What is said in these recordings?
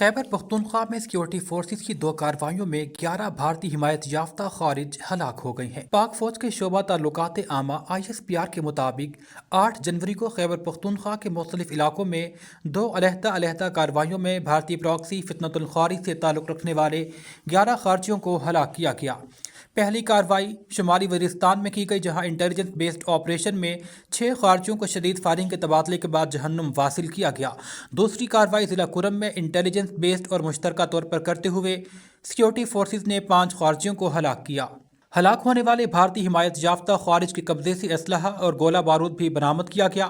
खैबर पख्तूनख्वा में security forces की दो कार्रवाइयों में 11 भारतीय हिमायत याफ्ता खारिज हलाक हो गए हैं। पाक फौज के शोबा ताल्लुकात आमा ISPR के मुताबिक 8 जनवरी को खैबर पख्तूनख्वा के मुख्तलिफ इलाकों में दो अलहदा कार्रवाइयों में भारतीय प्रॉक्सी फितनतुल खारिज से ताल्लुक रखने वाले 11 खारजियों को हलाक किया गया। पहली कार्रवाई शुमाली वजीरिस्तान में की गई, जहां इंटेलिजेंस बेस्ड ऑपरेशन में 6 खारजियों को शदीद फायरिंग के तबादले के बाद जहन्नुम वासिल किया गया। दूसरी कार्रवाई जिला कुरम में इंटेलिजेंस बेस्ड और मुश्तरका तौर पर करते हुए सिक्योरिटी फोर्सेज ने 5 खारजियों को हलाक किया। हलाक होने वाले भारतीय हिमायत याफ्ता खारिज के कब्जे से असलहा और गोला बारूद भी बरामद किया गया।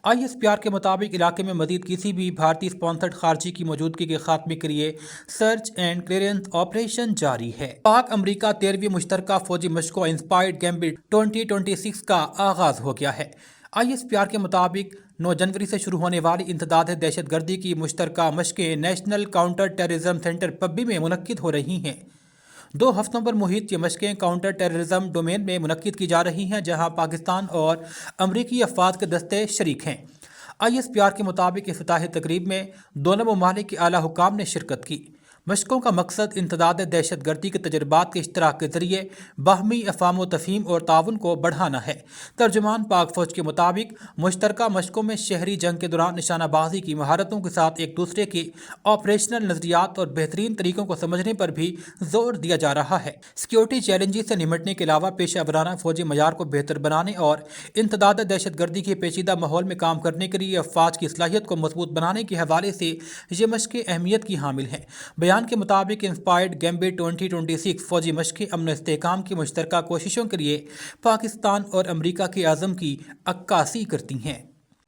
ISPR के मुताबिक इलाके में मजीद किसी भी भारतीय स्पॉन्सर्ड खारजी की मौजूदगी के खात्मे के लिए सर्च एंड क्लियरेंस ऑपरेशन जारी है। पाक अमरीका 13वीं मुश्तरका फौजी मशकों इंस्पायर्ड गैम्बिट 2026 का आगाज हो गया है। ISPR के मुताबिक 9 जनवरी से शुरू होने वाली इंतदाद दहशत गर्दी की मुश्तरका मशकें नेशनल काउंटर टेररिज्म सेंटर पब्बी में मुनक्किद हो रही हैं। 2 हफ्तों पर मुहित ये मशकें काउंटर टेररिज्म डोमेन में मुनक्किद की जा रही हैं, जहां पाकिस्तान और अमरीकी अफवाज के दस्ते शरीक हैं। ISPR के मुताबिक इफ्तिताही तकरीब में दोनों ममालिक के आला हुकाम ने शिरकत की। मशकों का मकसद इंतदाद दहशत गर्दी के तजर्बात के इश्तराक के जरिए बाहमी अफाम तफहीम और ताउन को बढ़ाना है। तर्जुमान पाक फौज के मुताबिक मुश्तरका मशकों में शहरी जंग के दौरान निशानाबाजी की महारतों के साथ एक दूसरे के ऑपरेशनल नजरियात और बेहतरीन तरीकों को समझने पर भी जोर दिया जा रहा है। सिक्योरिटी चैलेंजेस से निमटने के अलावा पेशा वराना फौजी मयार को बेहतर बनाने और इंतदाद दहशत गर्दी के पेचीदा माहौल में काम करने के लिए अफवाज की सलाहियत को मजबूत बनाने के हवाले से ये मशकें अहमियत की हामिल हैं। बयान के मुताबिक इंस्पायर्ड गैम्बिट 2026 फौजी मशकें अमन इस्तेहकाम की मुश्तरका कोशिशों के लिए पाकिस्तान और अमरीका के आज़म की अक्कासी करती हैं।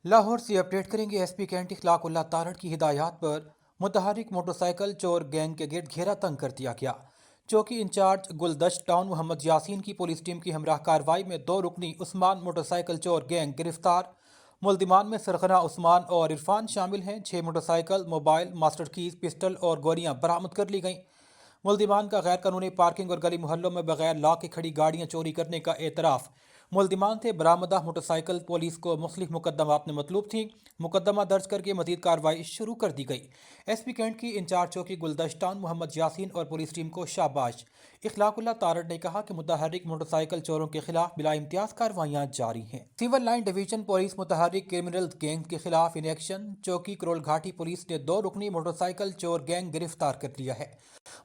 लाहौर से अपडेट करेंगे। SP कैंट इखलाकुल्लाह तारड़ की हिदायत पर मुतहरिक मोटरसाइकिल चोर गैंग के गिर्द घेरा तंग कर दिया गया। चौकी इंचार्ज गुलदश्त टाउन मोहम्मद यासीन की पुलिस टीम की हमराह कार्रवाई में 2 रुकनी उस्मान मोटरसाइकिल चोर गैंग गिरफ्तार। मुल्जिमान में सरखना उस्मान और इरफान शामिल हैं। 6 motorcycle, mobile, master keys, pistol और गोलियां बरामद कर ली गईं। मुल्जिमान का गैर कानूनी पार्किंग और गली मोहल्लों में बगैर लॉक के खड़ी गाड़ियां चोरी करने का एतराफ़। मुल्जिमान थे बरामदा मोटरसाइकिल पुलिस को मुख्तलिफ मुकदमात में मतलूब थी। मुकदमा दर्ज करके मजीद कार्रवाई शुरू कर दी गई। SP कैंट की इंचार्ज चौकी गुलदश्त टाउन मोहम्मद यासीन और पुलिस टीम को शाबाश। इखलाकुल्लाह तारड़ ने कहा कि मुतहरिक मोटरसाइकिल चोरों के खिलाफ बिला इम्तियाज कार्रवाइयाँ जारी हैं। सिविल लाइन डिवीजन पुलिस मुतहरिक क्रिमिनल गैंग के खिलाफ इन एक्शन। चौकी करोल घाटी पुलिस ने 2 रुकनी मोटरसाइकिल चोर गैंग गिरफ्तार कर लिया है।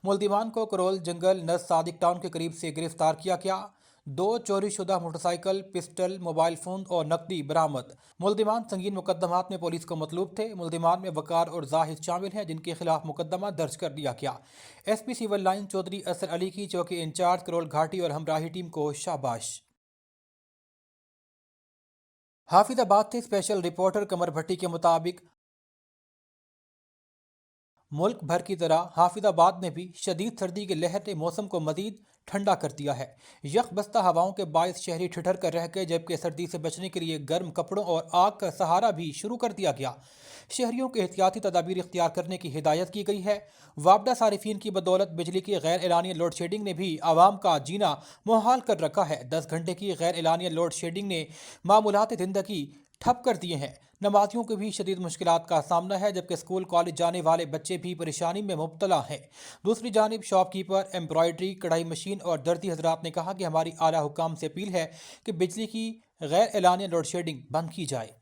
मुल्जिमान को करोल जंगल नस सादिक टाउन के करीब से गिरफ्तार किया गया। 2 चोरी शुदा मोटरसाइकिल, पिस्टल, मोबाइल फोन और नकदी बरामद। मुल्जिमान संगीन मुकदमात में पुलिस को मतलूब थे। मुल्जिमान में वकार और जाहिद शामिल हैं, जिनके खिलाफ मुकदमा दर्ज कर दिया गया। SP सिविल लाइन चौधरी असर अली की चौकी इंचार्ज करोल घाटी और हमराही टीम को शाबाश। हाफिजाबाद से स्पेशल रिपोर्टर कमर भट्टी के मुताबिक मुल्क भर की तरह हाफिजाबाद में भी शदीद सर्दी की लहर ने मौसम को मजीद ठंडा कर दिया है। यख बस्ता हवाओं के बायस शहरी ठिठर कर रह गए, जबकि सर्दी से बचने के लिए गर्म कपड़ों और आग का सहारा भी शुरू कर दिया गया। शहरियों को एहतियाती तदाबीर इख्तियार करने की हिदायत की गई है। वापडा सारिफिन की बदौलत बिजली की गैर एलानिया लोड शेडिंग ने भी आवाम का जीना मुहाल कर रखा है। 10 घंटे की गैर एलानिया लोड शेडिंग ने मामूलात जिंदगी ठप कर दिए हैं। नमाजियों को भी शदीद मुश्किलात का सामना है, जबकि स्कूल कॉलेज जाने वाले बच्चे भी परेशानी में मुब्तला हैं। दूसरी जानिब शॉपकीपर, एम्ब्रॉयडरी, कढ़ाई मशीन और दर्जी हजरात ने कहा कि हमारी आला हुकाम से अपील है कि बिजली की गैर एलानिया लोड शेडिंग बंद की जाए।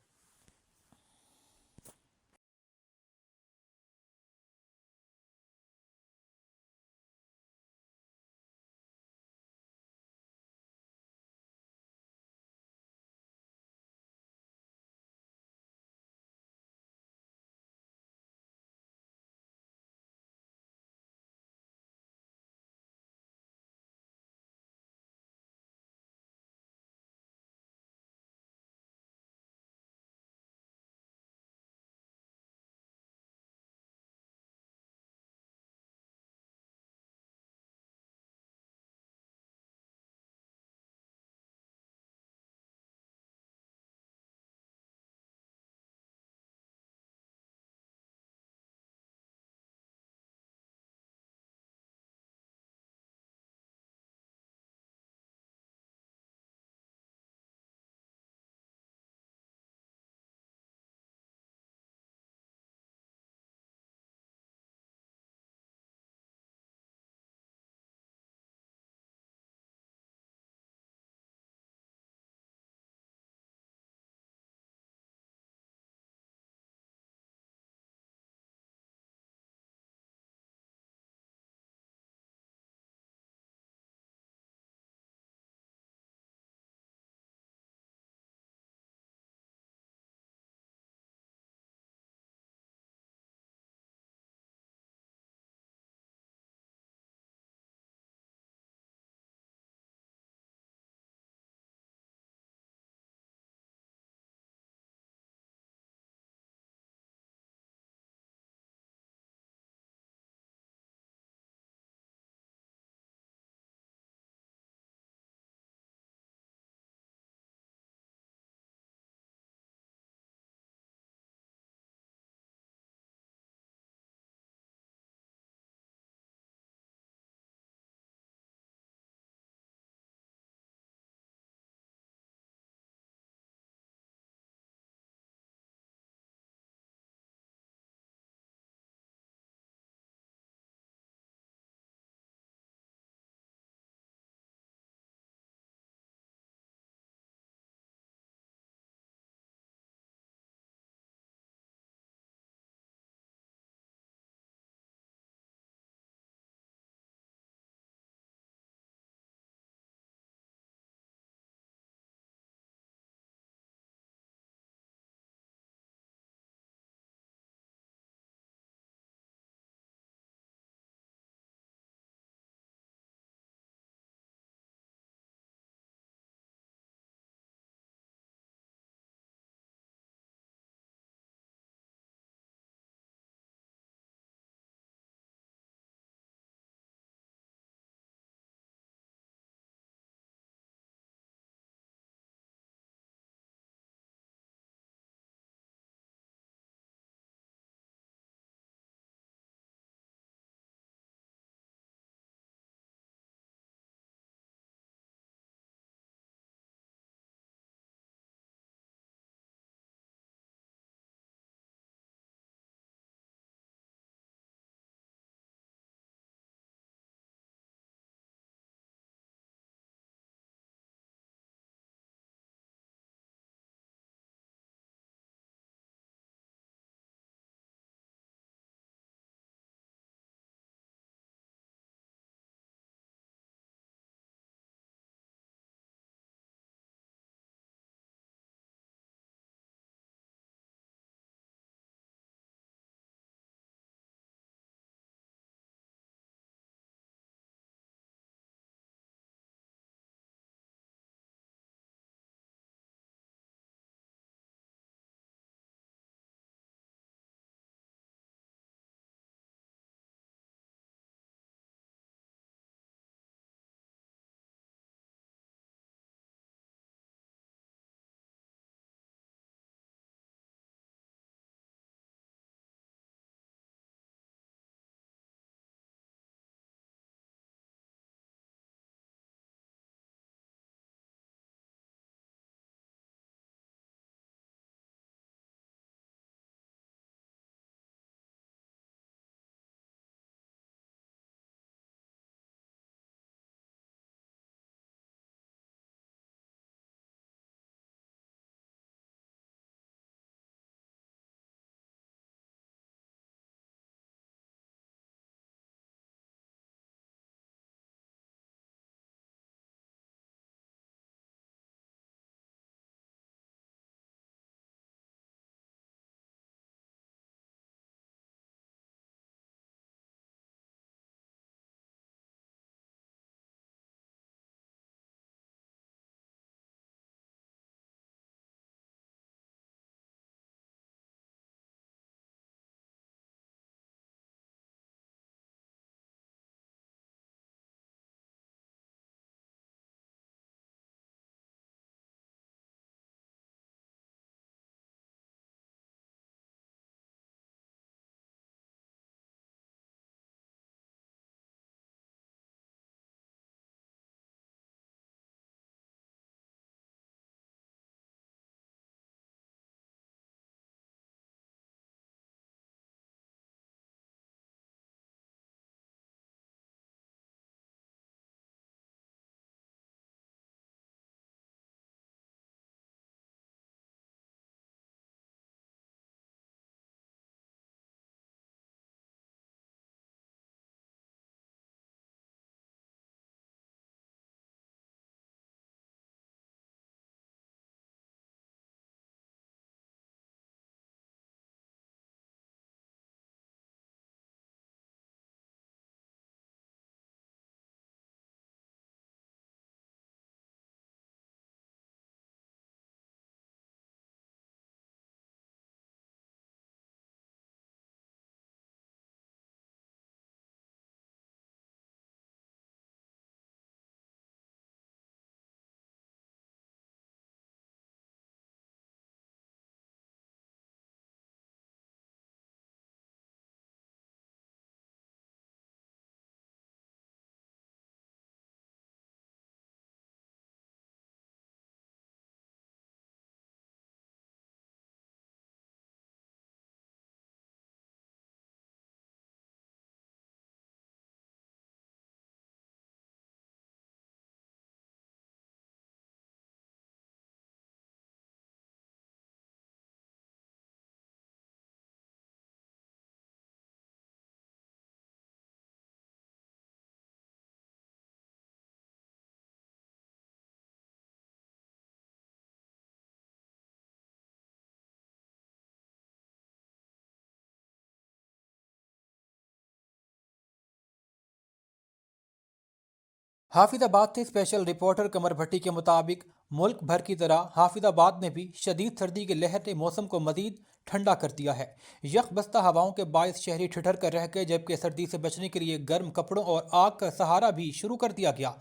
حافظ آباد سے اسپیشل رپورٹر قمر بھٹی کے مطابق ملک بھر کی طرح حافظ آباد میں بھی شدید سردی کی لہر نے موسم کو مزید ٹھنڈا کر دیا ہے۔ یخ بستہ ہواؤں کے باعث شہری ٹھٹر کر رہ گئے، جبکہ سردی سے بچنے کے لیے گرم کپڑوں اور آگ کا سہارا بھی شروع کر دیا گیا۔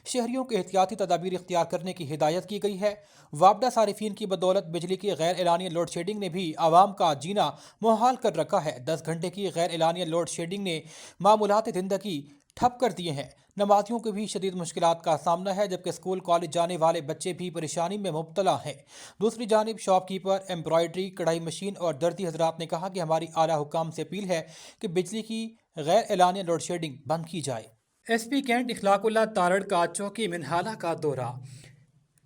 شہریوں کو احتیاطی تدابیر اختیار کرنے کی ہدایت کی گئی ہے۔ وابڈہ صارفین کی بدولت بجلی کی غیر اعلانیہ لوڈ شیڈنگ نے بھی عوام کا جینا محال کر رکھا ہے۔ 10 گھنٹے کی غیر اعلانیہ لوڈ شیڈنگ نے معمولات زندگی ٹھپ کر دیے ہیں۔ نمازیوں کو بھی شدید مشکلات کا سامنا ہے، جبکہ اسکول کالج جانے والے بچے بھی پریشانی میں مبتلا ہیں۔ دوسری جانب شاپ کیپر، ایمبرائڈری، کڑھائی مشین اور دردی حضرات نے کہا کہ ہماری اعلیٰ حکام سے اپیل ہے کہ بجلی کی غیر اعلانیہ لوڈ شیڈنگ بند کی جائے۔ ایس پی کینٹ اخلاق اللہ تارڑ کا چوکی منہالہ کا دورہ۔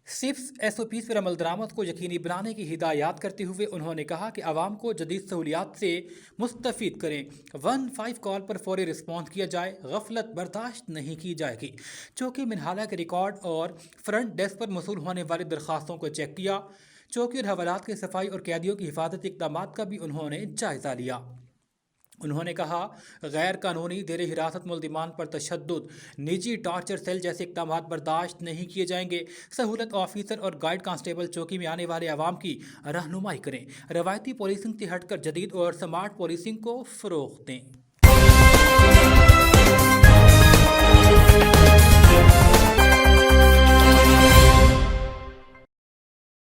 سپس ایس او پیز پر عمل درآمد کو یقینی بنانے کی ہدایات کرتے ہوئے انہوں نے کہا کہ عوام کو جدید سہولیات سے مستفید کریں۔ 15 کال پر فوری رسپانس کیا جائے، غفلت برداشت نہیں کی جائے گی۔ چوکی منہالہ کے ریکارڈ اور فرنٹ ڈیسک پر موصول ہونے والی درخواستوں کو چیک کیا۔ چوکی اور حوالات کی صفائی اور قیدیوں کی حفاظتی اقدامات کا بھی انہوں نے جائزہ لیا۔ انہوں نے کہا غیر قانونی زیر حراست ملزمان پر تشدد، نجی ٹارچر سیل جیسے اقدامات برداشت نہیں کیے جائیں گے۔ سہولت آفیسر اور گائیڈ کانسٹیبل چوکی میں آنے والے عوام کی رہنمائی کریں، روایتی پولیسنگ سے ہٹ کر جدید اور سمارٹ پولیسنگ کو فروغ دیں۔